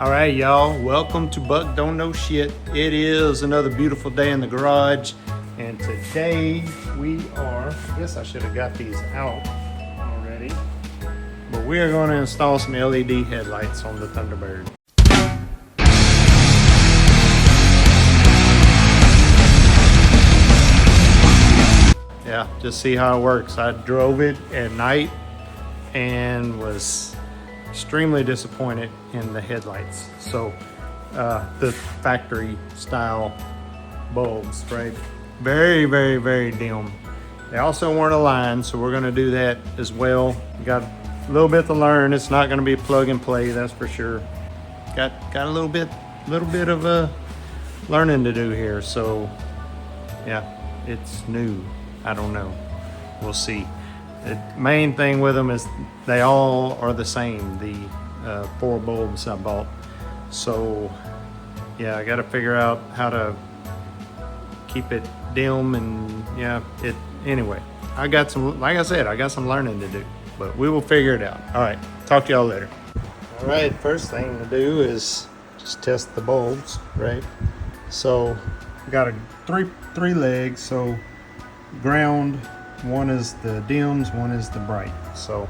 All right, y'all, welcome to Buck Don't Know Shit. It is another beautiful day in the garage, and today we are, I guess I should have got these out already, but we are going to install some LED headlights on the Thunderbird. Yeah, just see how it works. I drove it at night and was extremely disappointed in the headlights. So the factory style bulbs, right? Very, very, very dim. They also weren't aligned, so we're gonna do that as well. We got a little bit to learn. It's not gonna be plug and play, that's for sure. Got a little bit of a learning to do here. So yeah, it's new. I don't know. We'll see. The main thing with them is they all are the same, the 4 bulbs I bought. So yeah, I got to figure out how to keep it dim, and yeah, anyway, I got some, like I said, I got some learning to do, but we will figure it out. All right, talk to y'all later. All right, first thing to do is just test the bulbs, right? So got a three legs, so ground, one is the dims, one is the bright. So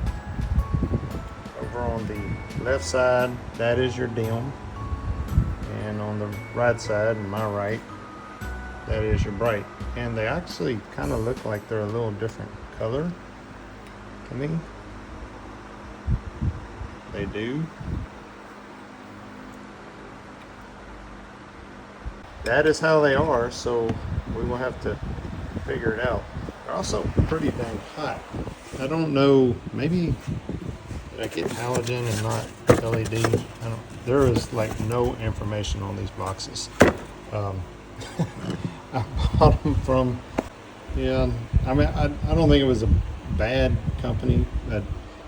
over on the left side, that is your dim, and on the right side, and my right, that is your bright. And they actually kind of look like they're a little different color to me. They do. That is how they are, so we will have to figure it out. They're also pretty dang hot. I don't know, maybe did I get halogen and not LED? There is like no information on these boxes. I bought them from, yeah, I mean, I don't think it was a bad company. It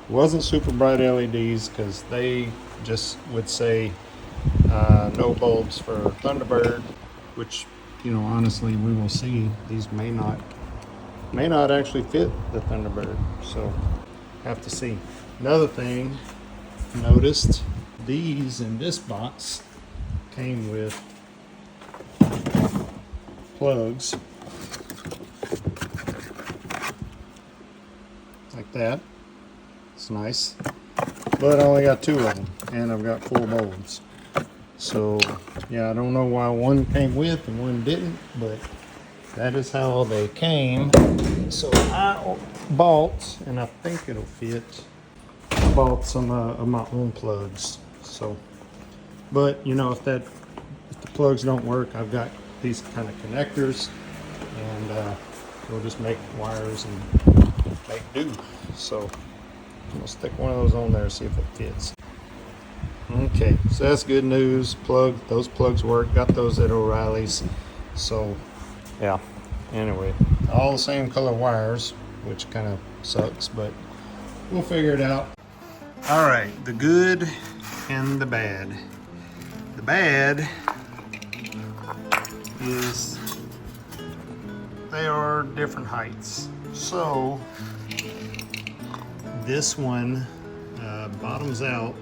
wasn't super bright LEDs, because they just would say no bulbs for Thunderbird, which, you know, honestly, we will see. These may not actually fit the Thunderbird, so have to see. Another thing, noticed these in this box came with plugs like that. It's nice, but I only got 2 of them, and I've got 4 bulbs. So yeah, I don't know why one came with and one didn't, but that is how they came. So I bought, and I think it'll fit, I bought some of my own plugs. So, but you know, if the plugs don't work, I've got these kind of connectors, and we'll just make wires and make do. So I'll stick one of those on there, see if it fits. Okay, so that's good news. Those plugs work. Got those at O'Reilly's. So yeah, anyway, all the same color wires, which kind of sucks, but we'll figure it out. All right, the good and the bad. The bad is they are different heights. So this one bottoms out,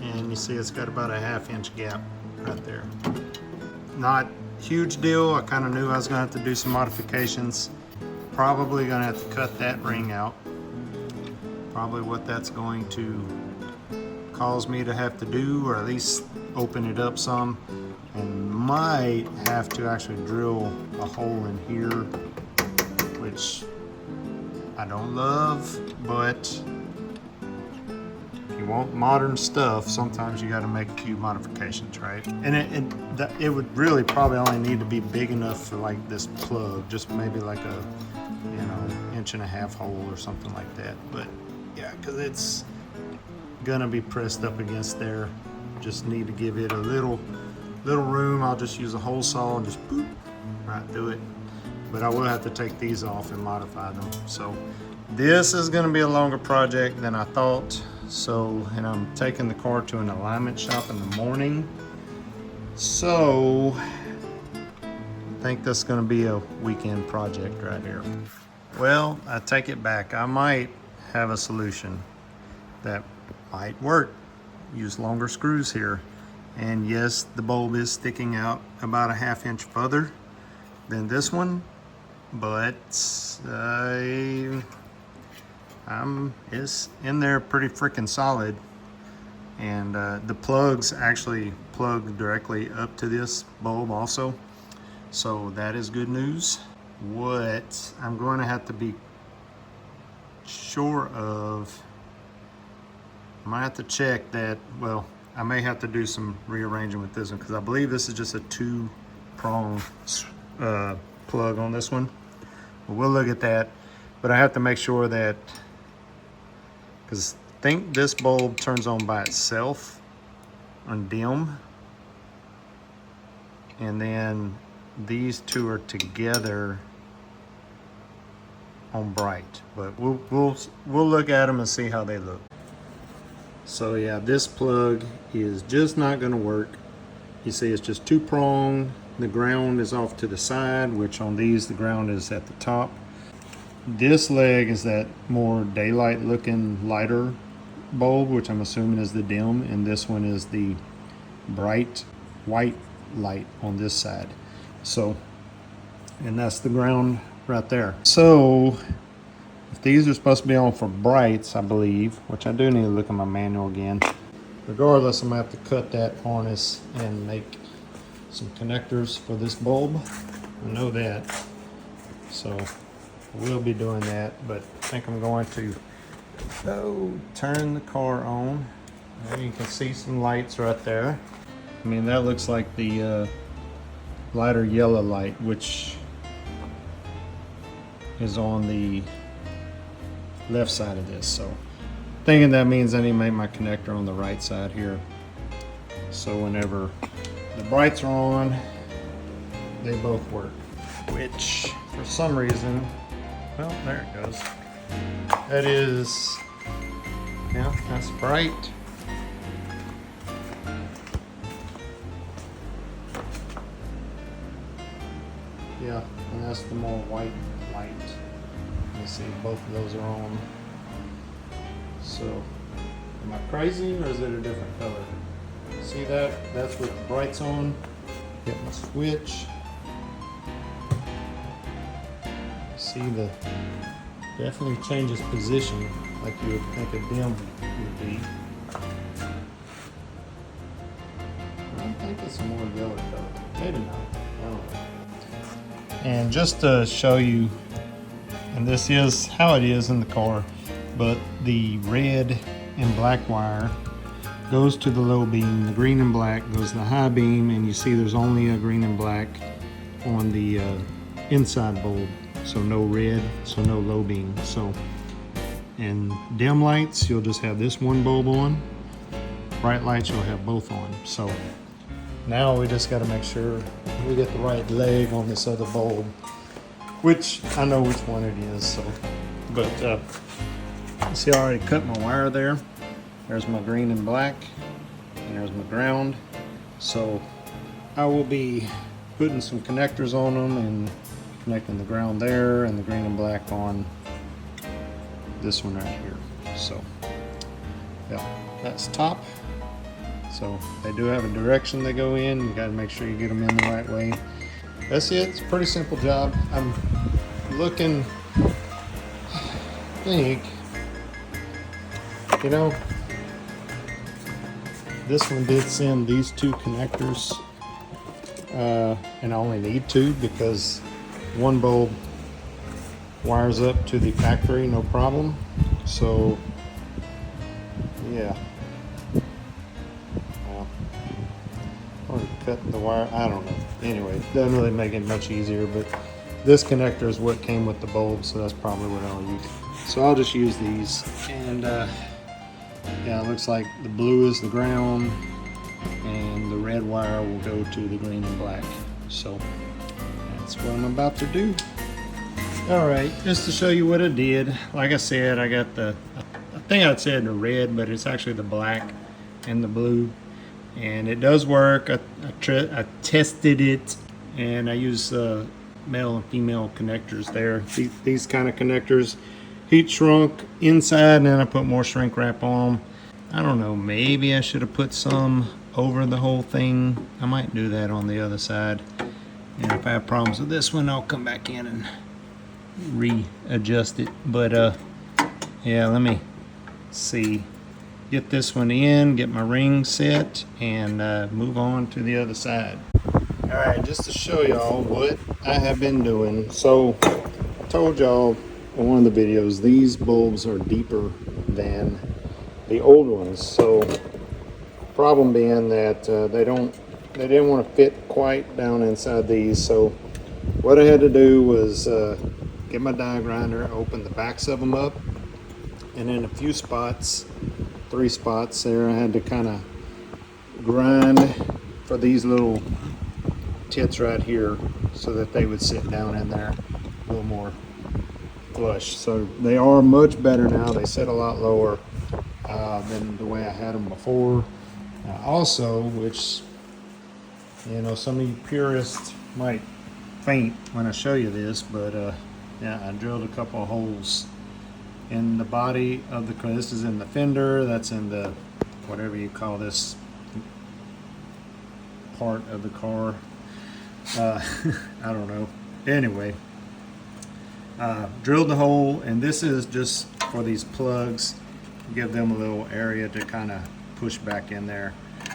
and you see it's got about a 1/2 inch gap right there. Not huge deal. I kind of knew I was gonna have to do some modifications. Probably gonna have to cut that ring out. Probably what that's going to cause me to have to do, or at least open it up some, and might have to actually drill a hole in here, which I don't love, but if you want modern stuff, sometimes you got to make a few modifications, right? And it would really probably only need to be big enough for like this plug, just maybe like a, you know, 1.5-inch hole or something like that. But yeah, because it's gonna be pressed up against there. Just need to give it a little room. I'll just use a hole saw and just boop right through it. But I will have to take these off and modify them. So this is gonna be a longer project than I thought. So, and I'm taking the car to an alignment shop in the morning. So I think that's gonna be a weekend project right here. Well, I take it back. I might have a solution that might work. Use longer screws here. And yes, the bulb is sticking out about a 1/2 inch further than this one, but it's in there pretty freaking solid. And the plugs actually plug directly up to this bulb also, so that is good news. What I'm going to have to be sure of, I might have to check that. Well, I may have to do some rearranging with this one because I believe this is just a 2-prong plug on this one. But we'll look at that. But I have to make sure that, because I think this bulb turns on by itself on dim, and then these two are together on bright. But we'll look at them and see how they look. So yeah, this plug is just not going to work. You see, it's just 2-prong. The ground is off to the side, which on these the ground is at the top. This leg is that more daylight looking lighter bulb, which I'm assuming is the dim, and this one is the bright white light on this side. So, and that's the ground right there. So if these are supposed to be on for brights, I believe, which I do need to look at my manual again. Regardless, I'm gonna have to cut that harness and make some connectors for this bulb. I know that. So we'll be doing that, but I think I'm going to turn the car on. There you can see some lights right there. I mean, that looks like the lighter yellow light, which is on the left side of this. So thinking that means I need to make my connector on the right side here. So whenever the brights are on, they both work. Which for some reason, well, there it goes. That is, yeah, that's bright. Yeah, and that's the more white light. You see both of those are on. So, am I crazy or is it a different color? See that? That's with the brights on. Hit my switch. See, the definitely changes position like you would think a dim would be. I think it's a more yellow color. Maybe not. I don't know. And just to show you, and this is how it is in the car, but the red and black wire goes to the low beam, the green and black goes to the high beam, and you see there's only a green and black on the inside bulb, so no red, so no low beam. So in dim lights, you'll just have this one bulb on. Bright lights, you'll have both on. So now we just got to make sure we get the right leg on this other bulb, which I know which one it is. So, but see, I already cut my wire there. There's my green and black, and there's my ground. So I will be putting some connectors on them and connecting the ground there and the green and black on this one right here. So yeah, that's top. So they do have a direction they go in. You got to make sure you get them in the right way. That's it. It's a pretty simple job. I'm looking, I think, you know, this one did send these two connectors, and I only need two because one bulb wires up to the factory, no problem. So yeah. Or cut the wire, I don't know. Anyway, doesn't really make it much easier, but this connector is what came with the bulb, so that's probably what I'll use. So I'll just use these, and yeah, it looks like the blue is the ground, and the red wire will go to the green and black. So that's what I'm about to do. All right, just to show you what I did. Like I said, I got I think I'd said the red, but it's actually the black and the blue. And it does work. I tested it, and I use male and female connectors there. These kind of connectors, heat shrunk inside, and then I put more shrink wrap on them. I don't know, maybe I should have put some over the whole thing. I might do that on the other side. And if I have problems with this one, I'll come back in and readjust it. But yeah, let me see. Get this one in, get my ring set, and move on to the other side. All right, just to show y'all what I have been doing. So I told y'all in one of the videos, these bulbs are deeper than the old ones. So problem being that they didn't want to fit quite down inside these. So what I had to do was get my die grinder, open the backs of them up, and in a few spots, 3 spots there, I had to kind of grind for these little tits right here so that they would sit down in there a little more flush. So they are much better now. They sit a lot lower than the way I had them before. Also, which, you know, some of you purists might faint when I show you this, but yeah, I drilled a couple of holes in the body of the car. This is in the fender, that's in the, whatever you call this part of the car. I don't know. Anyway, drilled the hole, and this is just for these plugs, give them a little area to kind of push back in there,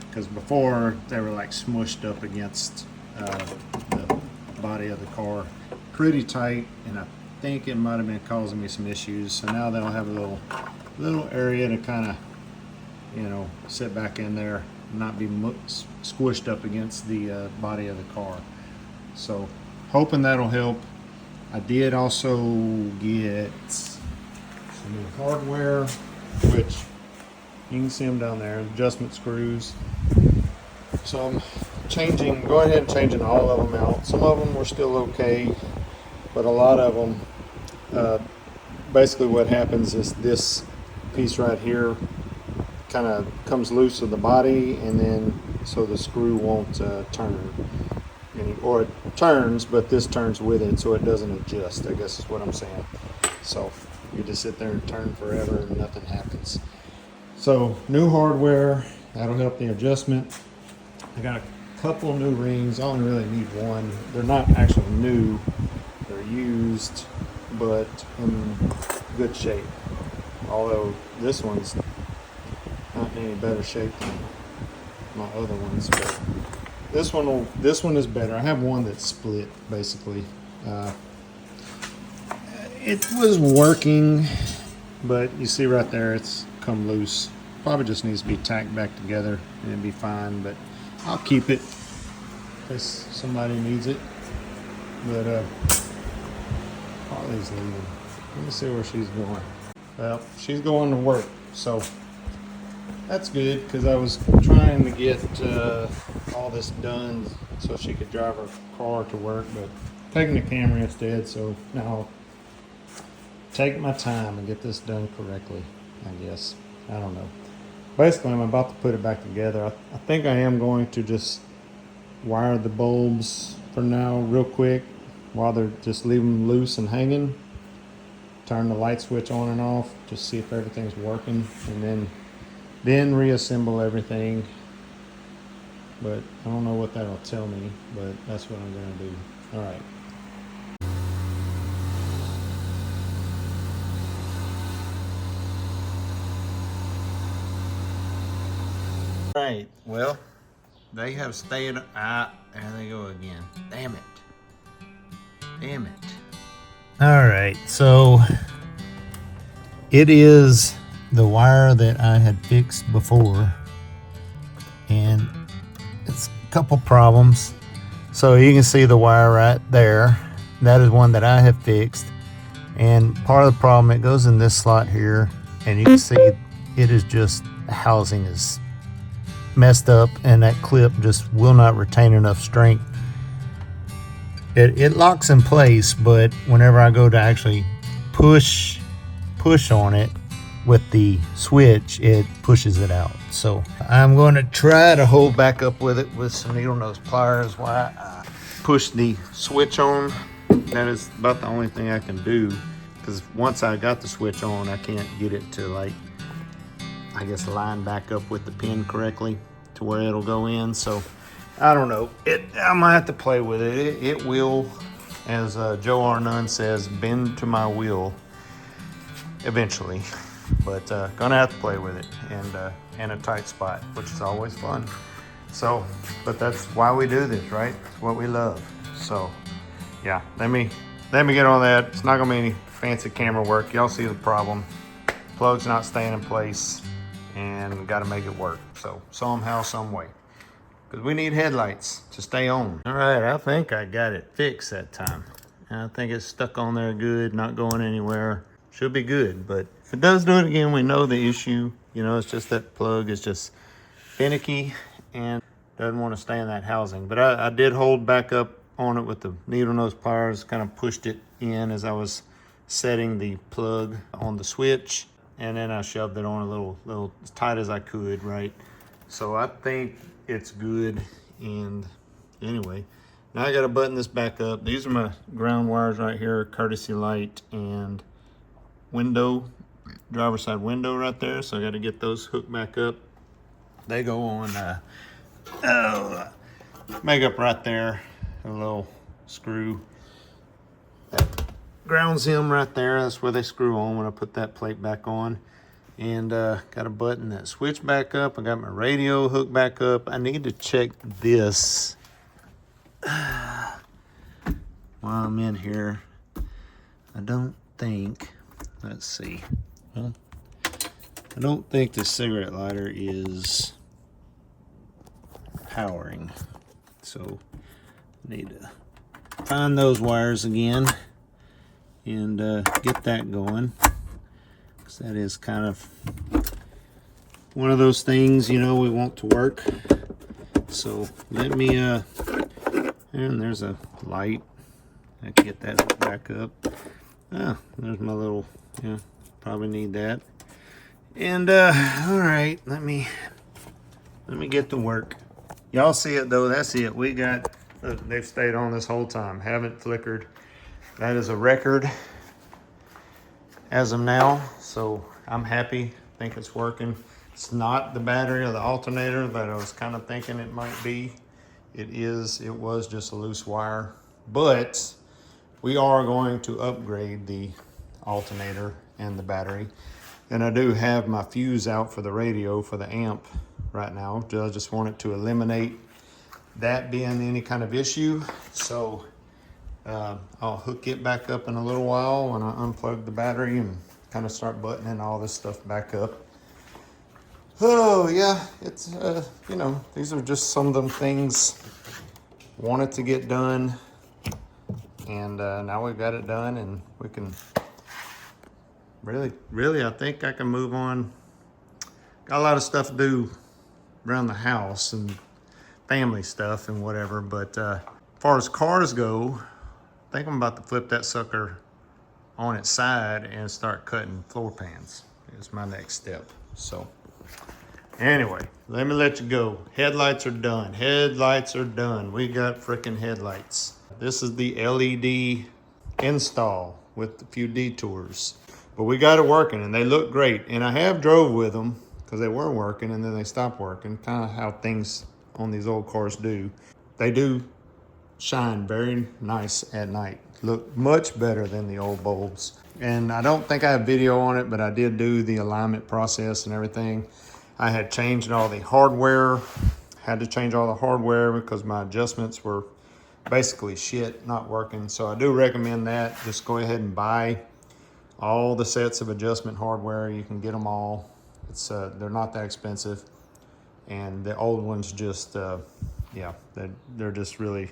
because before they were like smushed up against the body of the car pretty tight, and I think it might have been causing me some issues. So now they'll have a little area to kind of, you know, sit back in there, not be squished up against the body of the car. So hoping that'll help. I did also get some new hardware, which you can see them down there, adjustment screws. So I'm going ahead and changing all of them out. Some of them were still okay, but a lot of them, basically what happens is this piece right here kind of comes loose of the body, and then so the screw won't turn. Or it turns, but this turns with it, so it doesn't adjust, I guess is what I'm saying. So you just sit there and turn forever and nothing happens. So new hardware, that'll help the adjustment. I got a couple new rings. I only really need one. They're not actually new, they're used, but in good shape. Although this one's not in any better shape than my other ones, but this one is better. I have one that's split, basically. It was working, but you see right there, it's come loose. Probably just needs to be tacked back together and it'd be fine, but I'll keep it in case somebody needs it. But Harley's leaving. Let me see where she's going. Well, she's going to work, so that's good, because I was trying to get all this done so she could drive her car to work, but taking the camera instead. So now I'll take my time and get this done correctly, I guess. I don't know. Basically, I'm about to put it back together. I think I am going to just wire the bulbs for now real quick while they're just leave them loose and hanging. Turn the light switch on and off, just see if everything's working, and then reassemble everything. But I don't know what that'll tell me, but that's what I'm gonna do. All right. All right, well, they have stayed, there they go again. Damn it. All right, so it is the wire that I had fixed before, and it's a couple problems. So you can see the wire right there. That is one that I have fixed, and part of the problem, it goes in this slot here, and you can see it is just, the housing is messed up, and that clip just will not retain enough strength. It locks in place, but whenever I go to actually push on it with the switch, it pushes it out. So I'm going to try to hold back up with it with some needle nose pliers while I push the switch on. That is about the only thing I can do, because once I got the switch on, I can't get it to like I guess, line back up with the pin correctly to where it'll go in. So I don't know. I might have to play with it. It will, as Joe Arnone says, bend to my will eventually. But gonna have to play with it and in a tight spot, which is always fun. So, but that's why we do this, right? It's what we love. So, yeah, let me get on that. It's not gonna be any fancy camera work. Y'all see the problem. Plug's not staying in place and got to make it work. So somehow, some way, because we need headlights to stay on. All right, I think I got it fixed that time. And I think it's stuck on there good, not going anywhere. Should be good, but if it does do it again, we know the issue. You know, it's just that plug is just finicky and doesn't want to stay in that housing. But I did hold back up on it with the needle nose pliers, kind of pushed it in as I was setting the plug on the switch. And then I shoved it on a little as tight as I could, right? So I think it's good. And anyway, now I got to button this back up. These are my ground wires right here, courtesy light and window, driver's side window right there. So I got to get those hooked back up. They go on, make up right there, a little screw. Grounds him right there. That's where they screw on when I put that plate back on. And got to button that switch back up. I got my radio hooked back up. I need to check this while I'm in here. I don't think, let's see. Well, I don't think the cigarette lighter is powering. So I need to find those wires again and get that going, because that is kind of one of those things, you know, we want to work. So let me and there's a light. I can get that back up. There's my little, yeah, probably need that. And all right, let me get to work. Y'all see it though. That's it. We got they've stayed on this whole time, haven't flickered. That is a record as of now, so I'm happy. Think it's working. It's not the battery or the alternator that I was kind of thinking it might be. It was just a loose wire, but we are going to upgrade the alternator and the battery. And I do have my fuse out for the radio for the amp right now. I just wanted to eliminate that being any kind of issue. So I'll hook it back up in a little while when I unplug the battery and kind of start buttoning all this stuff back up. Oh yeah, it's you know, these are just some of them things wanted to get done, and now we've got it done, and we can really I think I can move on. Got a lot of stuff to do around the house and family stuff and whatever, but as far as cars go, I think I'm about to flip that sucker on its side and start cutting floor pans. It's my next step. So anyway, let me let you go. Headlights are done. Headlights are done. We got freaking headlights. This is the LED install with a few detours, but we got it working and they look great. And I have drove with them because they were working and then they stopped working, kind of how things on these old cars do. They do shine very nice at night. Look much better than the old bulbs. And I don't think I have video on it, but I did do the alignment process and everything. I had changed all the hardware, had to change all the hardware because my adjustments were basically shit, not working. So I do recommend that. Just go ahead and buy all the sets of adjustment hardware. You can get them all. It's they're not that expensive. And the old ones just, yeah, they're just really,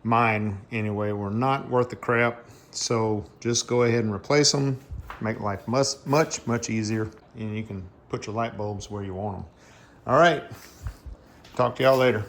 mine anyway, were not worth the crap. So just go ahead and replace them. Make life much easier. And you can put your light bulbs where you want them. All right. Talk to y'all later.